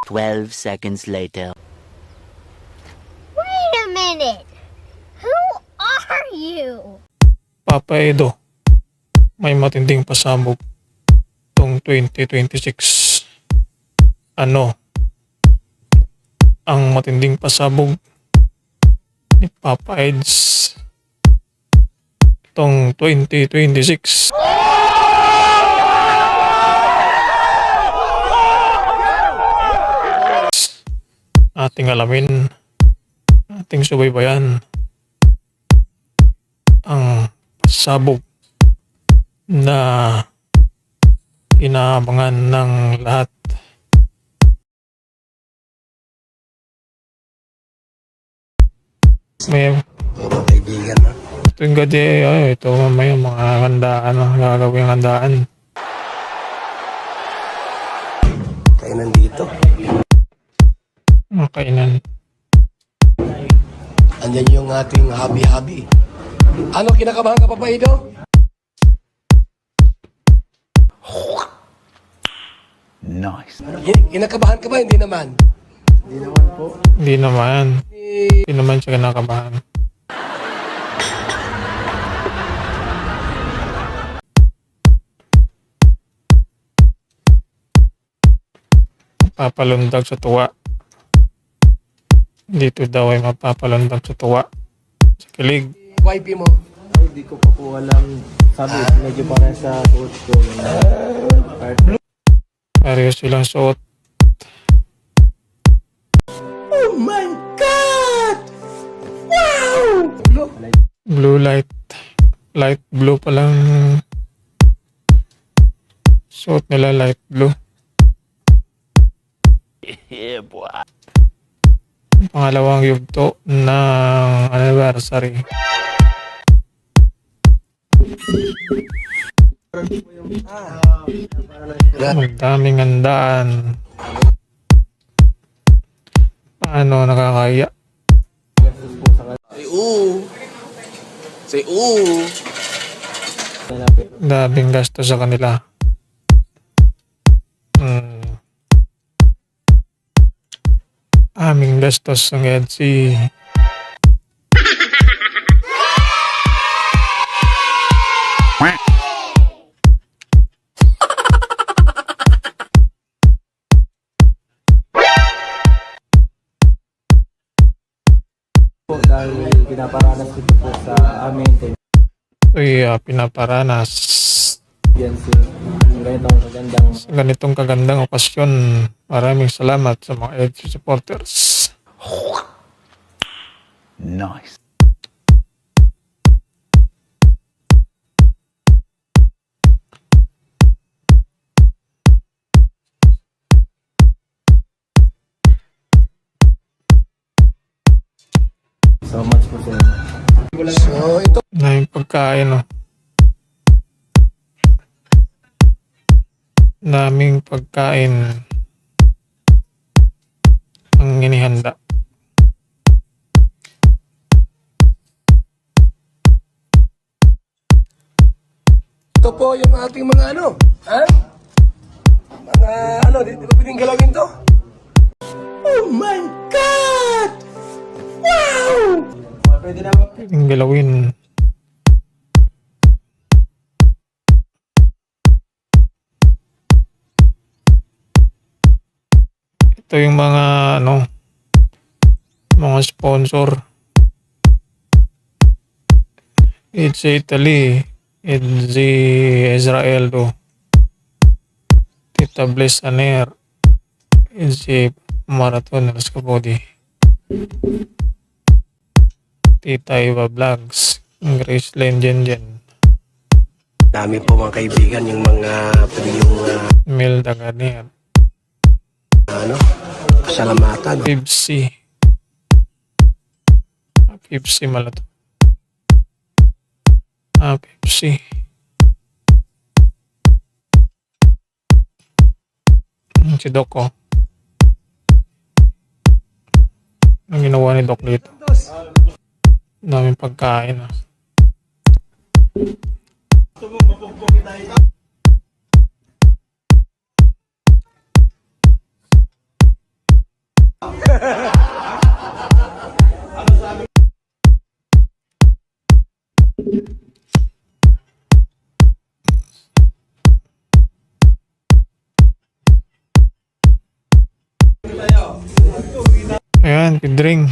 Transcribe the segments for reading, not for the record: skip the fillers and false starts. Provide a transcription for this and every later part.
12 seconds later. Wait a minute. Who are you? Papa Edo, may matinding pasabog tong 2026. Ano ang matinding pasabog ni Papa Eds tong 2026? Ating alamin, ating subaybayan ang pasabog na inaabangan ng lahat. May Kaibigan na. tuwing gabi, ito may mga handaan, gagawing handaan. Kainan dito. Mga kainan. Andyan yung ating habi-habi. Ano, kinakabahan ka pa ba, Ido? Nice. Kinakabahan ka ba? Hindi naman. Hindi naman. Hindi naman siya kinakabahan. Papalundag sa tuwa. Dito daw ay mapapalundag sa tuwa. Sa kilig. Wifey mo. Ay, di ko pa po alam. Sabi, medyo parang sa suot ko. Pareho silang suot. Oh my God! Wow! Look. Blue light. Light blue palang suot nila, light blue. Yeah, boy. Pangalawang yugto ng anniversary. Ang daming handaan. Paano nakakaya? Say ooh. Say ooh. Daming gasto sa kanila. Aming gastos ng EDSI. Po, dahil pinaparanas ko po sa amin. Ito'y pinaparanas Yan si ganitong kagandang sa ganitong kagandang okasyon. Maraming salamat sa mga EDSI supporters. Nice. so much po sa inyo. So, ito. Daming pagkain, oh. Daming pagkain ang inihanda. Ito po yung ating mga ano. Ha? Mga ano, di ko pwedeng galawin to? Oh my God! Wow! Pwede naman po. Pwedeng galawin. Ito yung mga ano, mga sponsor. It's Italy, it's Israel do. Tita Bliss Aner, it's Marathon Raskapodi. Tita Iva Vlogs, Grace Lane Jenjen, Dami po mga kaibigan yung mga pwede yung Milda Garnier, ano, salamatan. Pipsi. Pipsi malato. Pepsi. Si Doc, oh. Ang ginawa ni Doc dito. Daming pagkain, ah. Ayan, Pedring.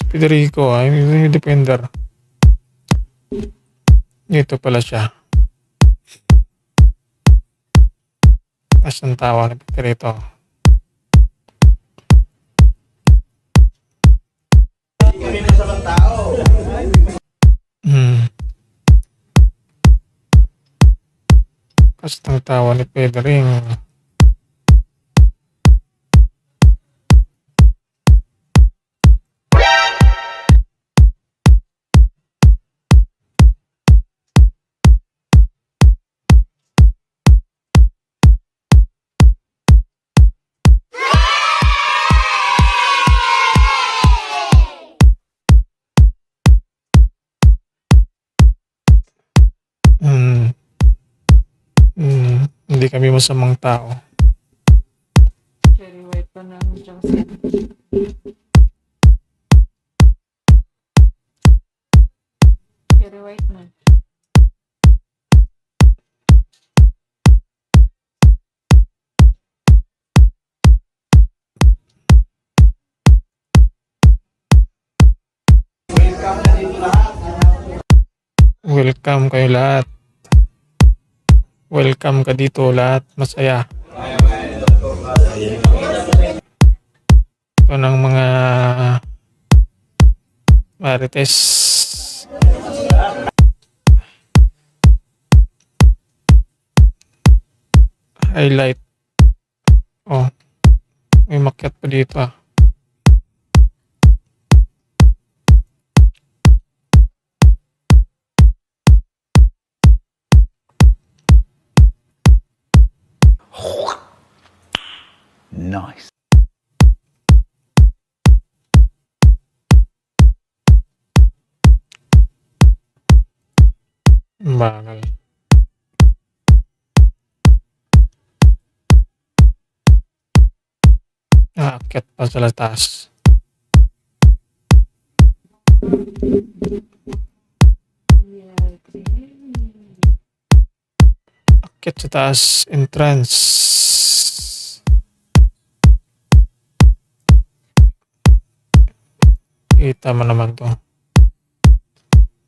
Federico, ay yung defender. Dito pala siya. As ang tawa ni Pedrito. As ang tawa ni Pedring. Hindi kami masamang tao. Cherry white pa ng Johnson. Cherry white man. Welcome kayo lahat. Welcome ka dito lahat. Masaya. Ito ng mga Marites. Highlight. Oh. May makyat pa dito ah. Nice. Bagal. Aakyat pa sa taas. Akyat sa taas. Entrance. Kita mo naman to.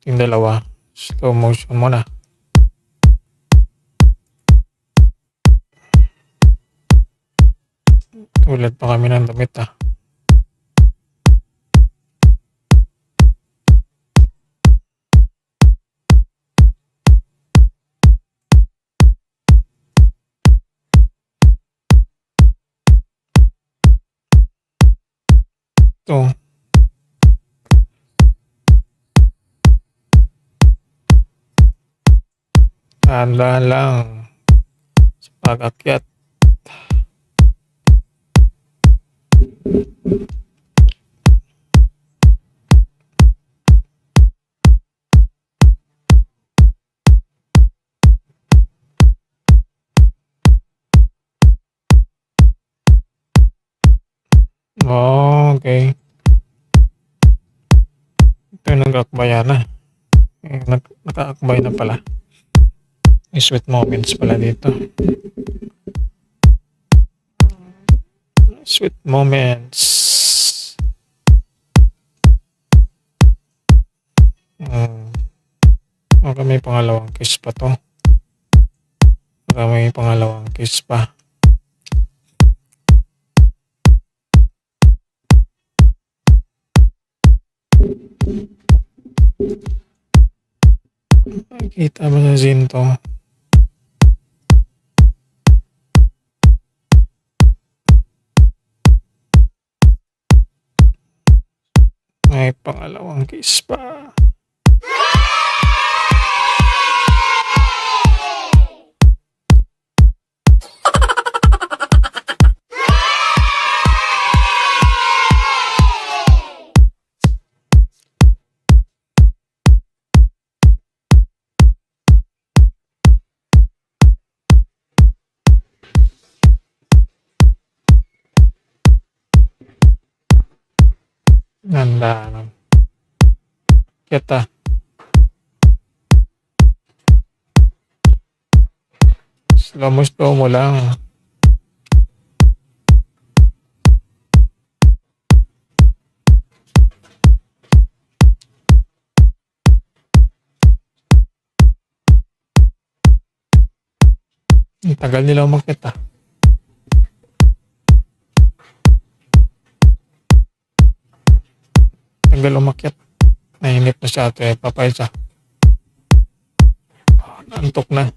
Yung dalawa. Slow motion muna. Tulad pa kami ng damit ah. Ito. Dahan-dahan lang sa pag-akyat. Okay. Ito yung nag-akbayan na. Naka-akbay na pala. May sweet moments pala dito. Sweet moments. Okay, may pangalawang kiss pa to. Baka may pangalawang kiss pa. Nakikita mo sa scene to. May pangalawang kiss pa. Ganda naman. Kita. Slow mo lang. Ang tagal nila umakyat ah. Tagal umakyat. Nainip na siya ito eh. Papay siya. Antok na.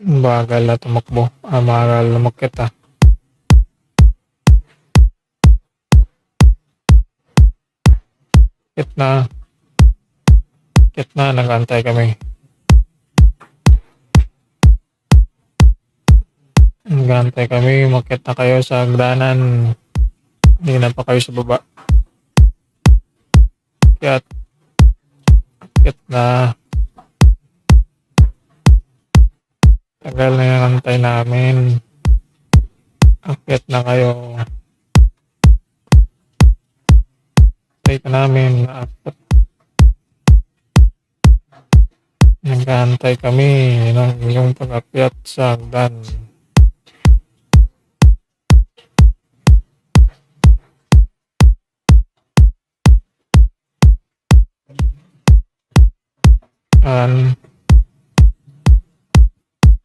Bagal na tumakbo. Bagal na umakyat ah. Kit na, nag-antay kami. Nag-antay kami, umakyat na kayo sa hagdanan. Hindi na pa kayo sa baba. Kit na. Tagal na yung antay namin. Akyat na kayo. Antay ka namin. Nag-aantay kami ng yung pag-akyat sa hagdan.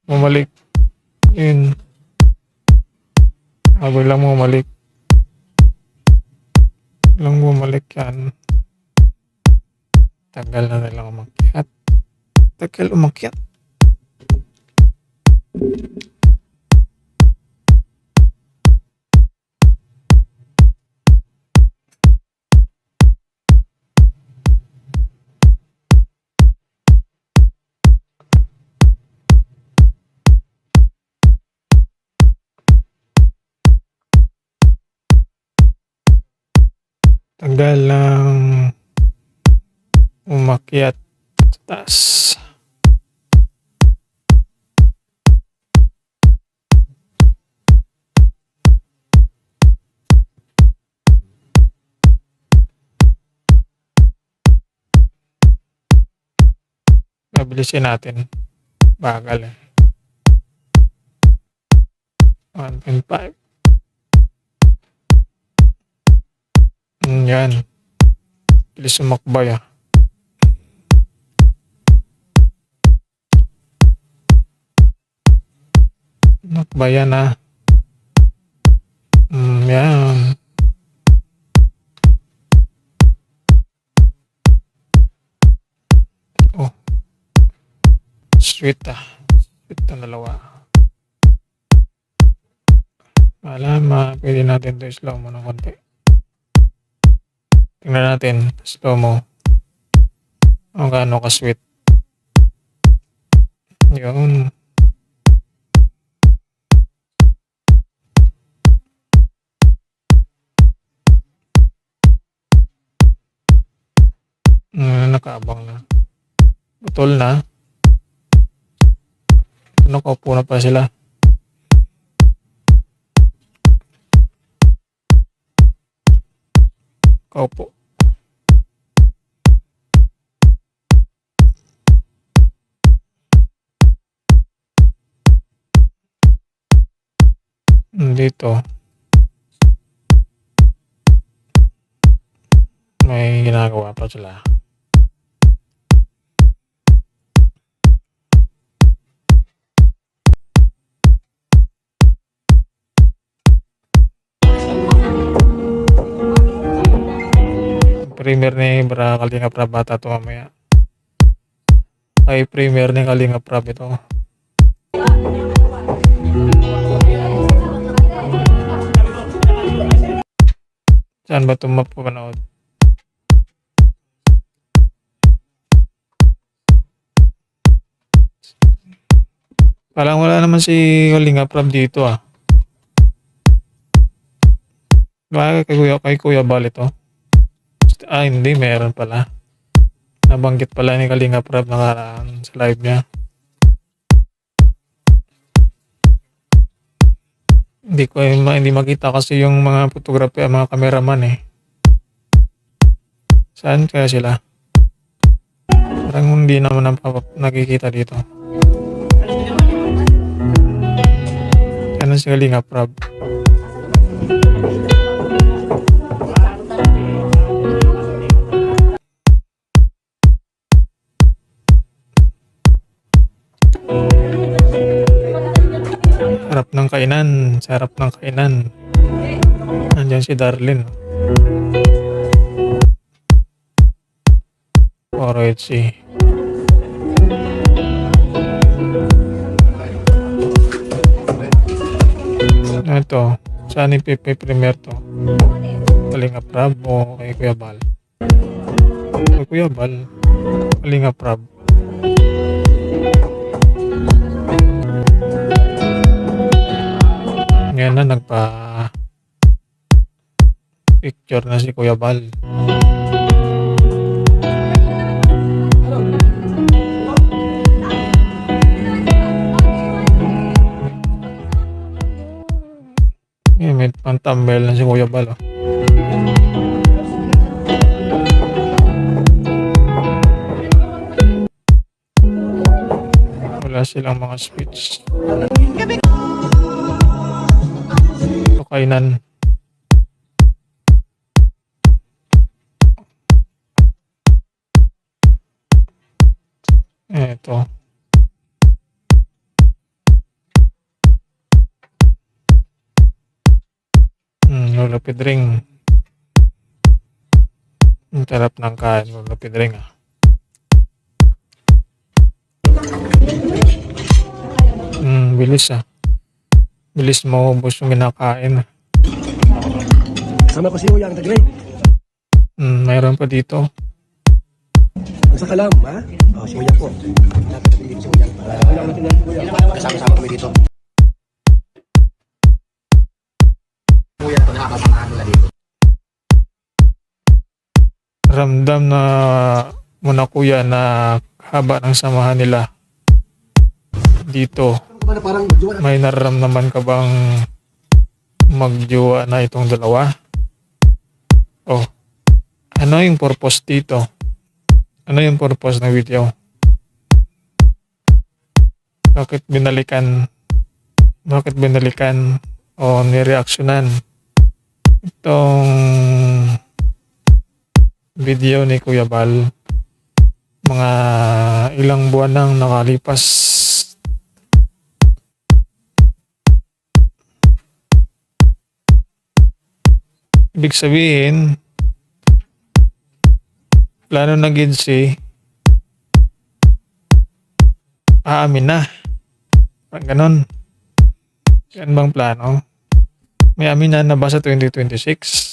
Bumalik. Yun. Lang bumalik. Lang bumalik yan. Tagal na nilang umakyat. Tagal umakyat. Tagal lang umakyat sa taas. Mabilisin natin. Bagal eh. 1.5. Yan. Bilis sumakbay ah. Nakbayan ah. Yan. Oh. Sweet ah. Sweet na dalawa. Pwede natin ito slow mo ng konti. Tingnan natin, slow mo. Ang gaano ka-sweet. Yun. Nakaabang na. Butol na. Nakaupo na pa sila. Kaupo. Dito may ginagawa pa sila. Premier ni Kalingap Rab bata to mamaya. Ay premier ni Kalingap Rab ito. Saan ba ito mapapanood? Parang wala naman si Kalinga Prab dito ah. Baka kay Kuya Bal ito. Ah, hindi. Meron pala. Nabanggit pala ni Kalinga Prab nakaraan sa live niya. Hindi makita kasi yung mga photographer, mga cameraman eh. Saan kaya sila? Parang hindi naman nakikita dito. Ano si Kalinga Prab? Sarap ng kainan. Sarap ng kainan. Nandiyan si Darlene. Poro HC. Ito. Saan ipipremiere to? Kalinga Prab o kay Kuya Bal? Kay Kuya Bal. Kalinga Prab. Ngayon na nagpa-picture na si Kuya Bal. May pang-thumbnail na si Kuya Bal. Oh. Wala silang mga speech. Kainan. Ito. Lola Pedring. Ang sarap ng kain, Lola Pedring ah. Bilis ah. Bilis mo ubos yung kinakain. Sama ko si Uyang, the Great. Mayroon pa dito. Ang sa kalam, ha? Oh, si Uyang po. Dapat natin dito si Uyang. Uyang natin si Uyang. Kasama-sama kami dito. Uyang, nakakasamahan nila dito. Ramdam na muna kuya na haba ng samahan nila dito. Parang May nararamdaman ka bang magjowa na itong dalawa? Oh, ano yung purpose dito? Ano yung purpose ng video? Bakit binalikan o nireaksyonan itong video ni Kuya Bal? Mga ilang buwan nang nakalipas. Ibig sabihin, plano na gid si aamin na. Parang ganon. Yan bang plano? May amin na ba sa 2026?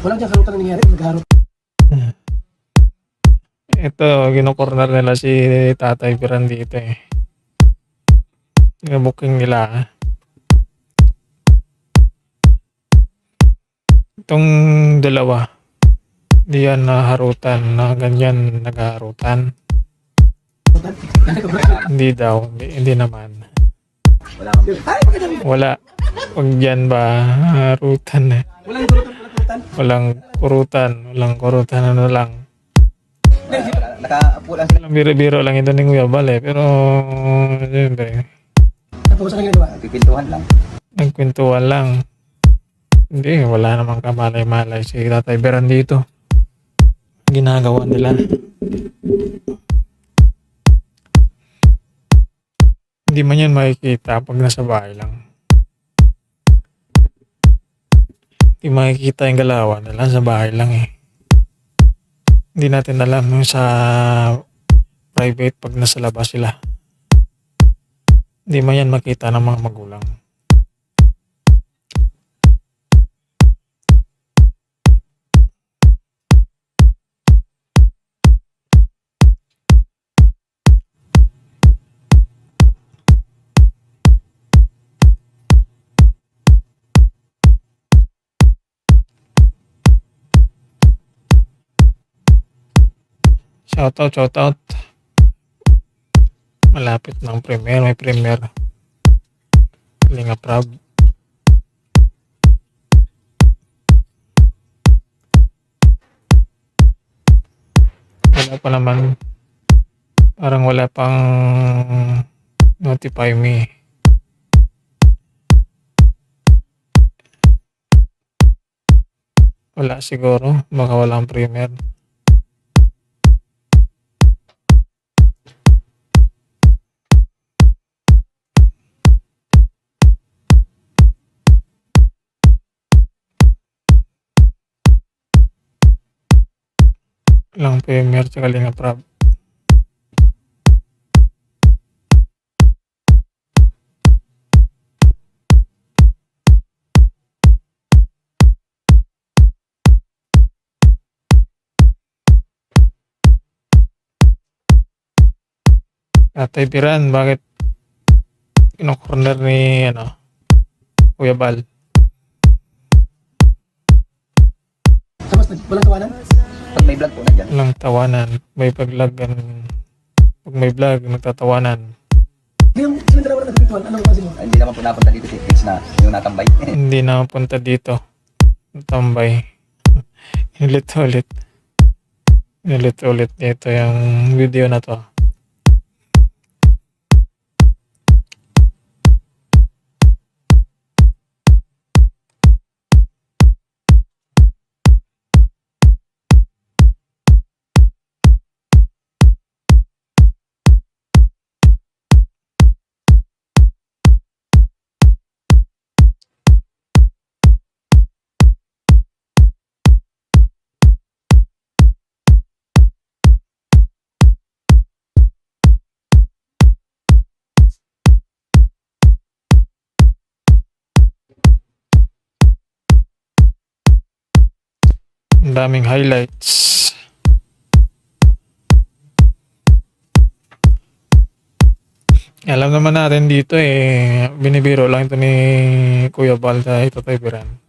walang diyang harutan na nangyari. Nagharot. Ito, gino-corner nila si Tatay Piran dito eh. Booking nila. Itong dalawa, di yan naharutan na ganyan naghaharutan. Hindi daw, hindi naman. Wala. Pag dyan ba, harutan eh. Walang kurutan. Ano lang. Walang biro-biro lang ito ni Kuya Bal eh. Pero, siyempre. Nagkwentuhan lang. Hindi, wala namang kamalay-malay si Tatay Beran dito. Ginagawa nila. Hindi man yan makikita pag nasa bahay lang. Hindi makikita yung galawan nila sa bahay lang eh. Hindi natin alam yung sa private pag nasa labas sila. Hindi man yan makita ng mga magulang. Shout out. Malapit ng premiere, may premiere. Kalinga Prab. Wala pa naman. Parang wala pang notify me. Wala siguro. Baka walang premiere. Lang premiere sa Kalinga Prab. Tatay Piran, bakit kino-corner ni Kuya Bal? Tapos, walang tawanan? Pag may vlog po, nandyan. Walang tawanan. May paglagan. Pag may vlog, nagtatawanan. Yung sinandara na nagpituan, anong kasi mo? Hindi naman po napunta dito si Kids na yung natambay. Hindi na punta dito. Tambay. Ulit-ulit. Ulit-ulit dito yung video na to. Ang daming highlights. Alam naman natin dito binibiro lang ito ni Kuya Bal sa Tatay Biran.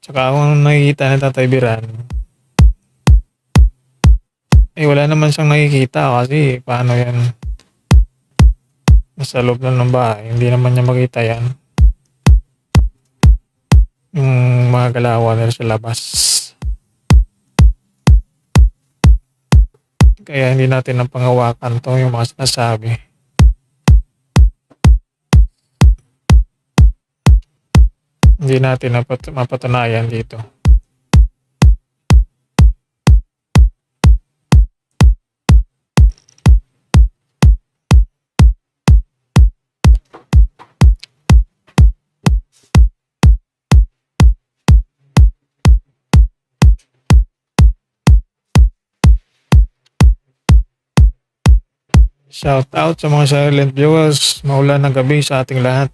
Tsaka kung nakikita ng Tatay Biran, wala naman siyang nakikita kasi paano yan? Nasa loob lang ng bahay, hindi naman niya makita yan. Yung mga galawan nila sa labas. Kaya hindi natin napangawakan to yung mga sinasabi. Hindi natin mapatunayan dito. Shout out sa mga silent viewers. Maulan na gabi sa ating lahat.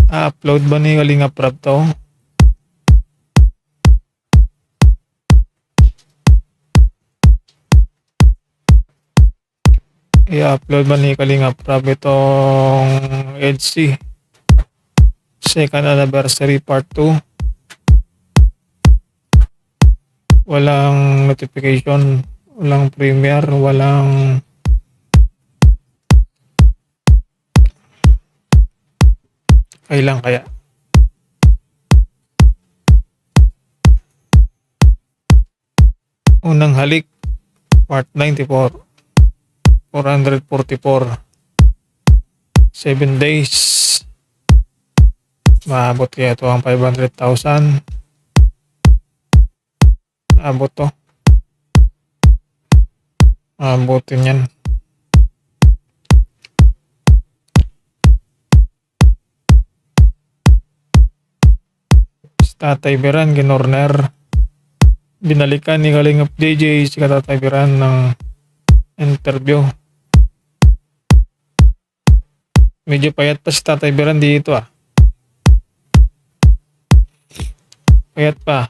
Upload ba ni Kalinga Prab to? I-upload ba ni Kalinga Prab itong EDC second anniversary part 2? Walang notification, walang premiere, walang Kailan kaya? Unang halik, part 94. 444. 7 days. Maabot kaya ito ang 500,000. Maabot to. Maabotin yan. Si Tatay Biran, ginorner. Binalikan ni Kalingap JJ si Tatay Biran ng interview. Medyo payat pa si Tatay Biran dito ah. Payat pa.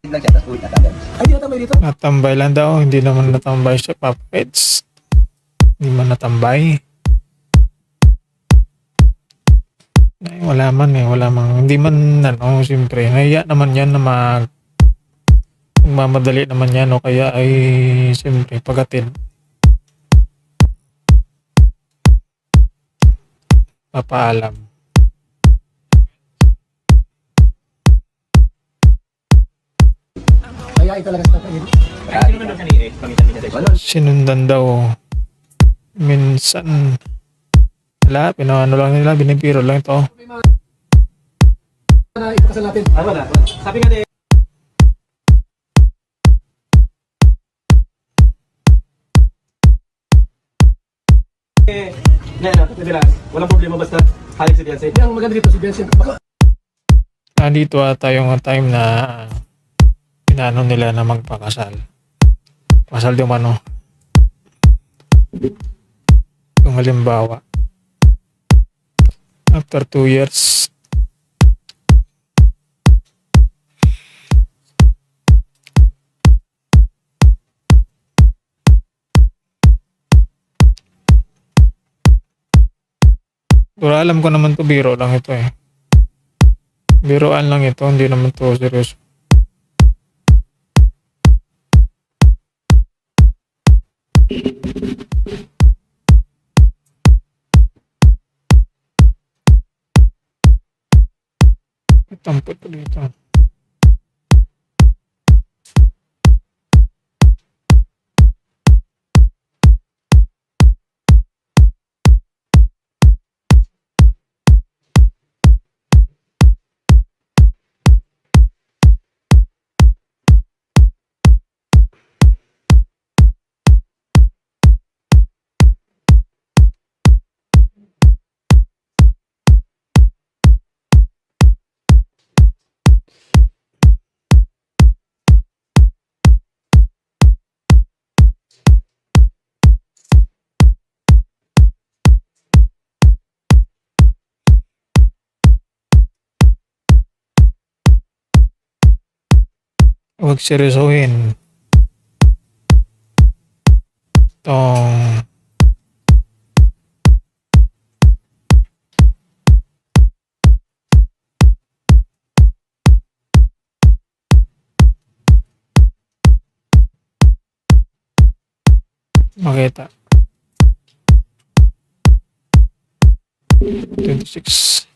Lang siya, tapos ulit na kagad. Ay, di natambay dito. Natambay lang daw. Hindi naman natambay siya, Papa Pets. Hindi man natambay. Ay, wala man eh. Wala man. Hindi man, siyempre. Nahiya naman yan na magmamadali naman yan. O kaya ay, siyempre, pagatid. Papaalam. Kaya ito talaga sa tatay. Sinundan daw. Minsan. Wala, pinaano lang nila. Binibiro lang ito. Na ipakasal natin. Wala. Sabi nga din. Walang problema basta halik si Beyonce. Ang maganda dito si Benson. Baka Nandito yung time na pinano nila na magpakasal. Pasal yung ano. Yung halimbawa. After 2 years. Pero alam ko naman to biro lang ito eh. Biroan lang ito, hindi naman to seryoso. Tampot ko dito. Huwag seryosohin itong makita 26.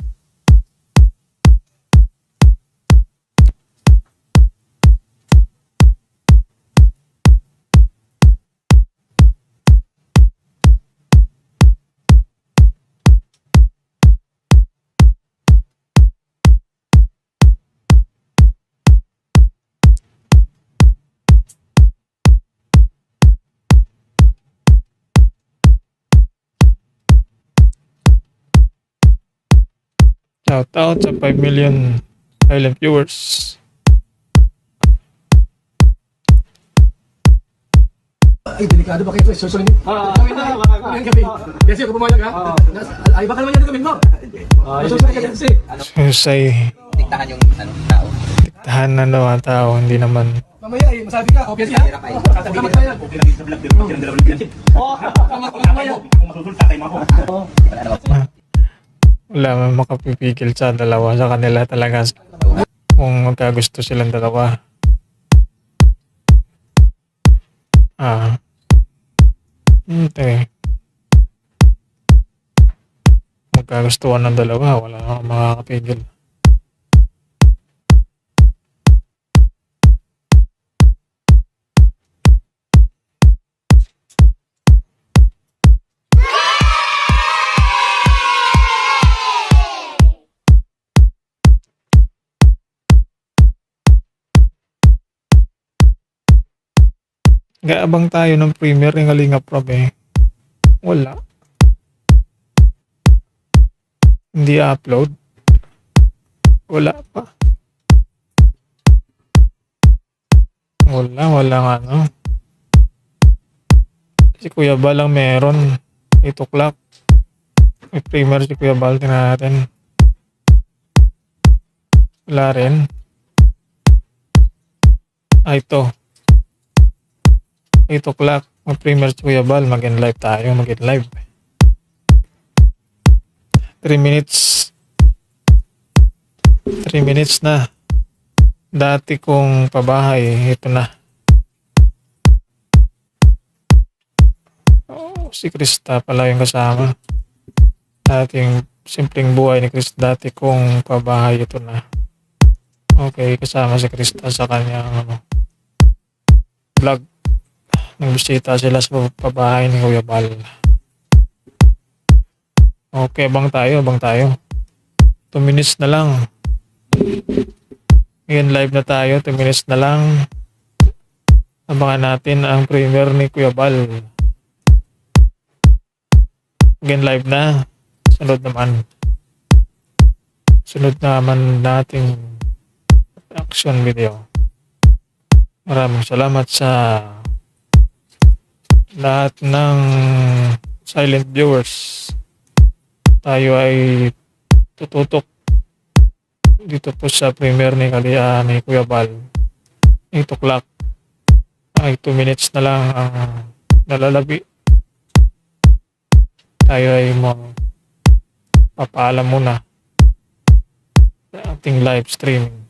Shout out sa 5 million silent viewers. ay, delikado ba kayo ito? Susunod. Gawin na. Gawin gabi. Benson, kung pumayag ha? Ay, baka naman yan gawin mo. Susunod ka, Benson. Susay, Diktahan yung tao. tahan na daw ang tao, hindi naman. Mamaya ay, masabi ka. O, Benson ha? Hirap ay. Sasabihin ka. Wala naman. Wala man makapipigil sa dalawa sa kanila talaga kung magkagusto silang dalawa. Hindi. Magkagustuhan ng dalawa, wala namang makakapigil. Gaabang tayo ng premiere ng Kalinga Prab eh. Wala. Hindi upload. Wala pa. Walang ano. Si Kuya Bal lang meron. 8 o'clock. May premiere si Kuya Bal. Tingnan natin. Wala rin. Ito. 8 o'clock. May premiere si Kuya Bal. Mag-in live tayo. Mag-in live. 3 minutes. 3 minutes na. Dati kong pabahay. Ito na. Oh, si Krista pala yung kasama. Dating simpleng buhay ni Krista. Dati kong pabahay. Ito na. Okay, kasama si Krista sa kanyang vlog. Nagbisita sila sa pabahay ni Kuya Bal. Okay, abang tayo. 2 minutes na lang. Ngayon live na tayo. 2 minutes na lang. Abangan natin ang premiere ni Kuya Bal. Again live na. Sunod naman nating action video. Maraming salamat sa lahat ng silent viewers. Tayo ay tututok dito po sa premiere ni Kuya Bal. 8 o'clock. Ay 2 minutes na lang ang nalalabi. Tayo ay papaalam muna sa ating live streaming.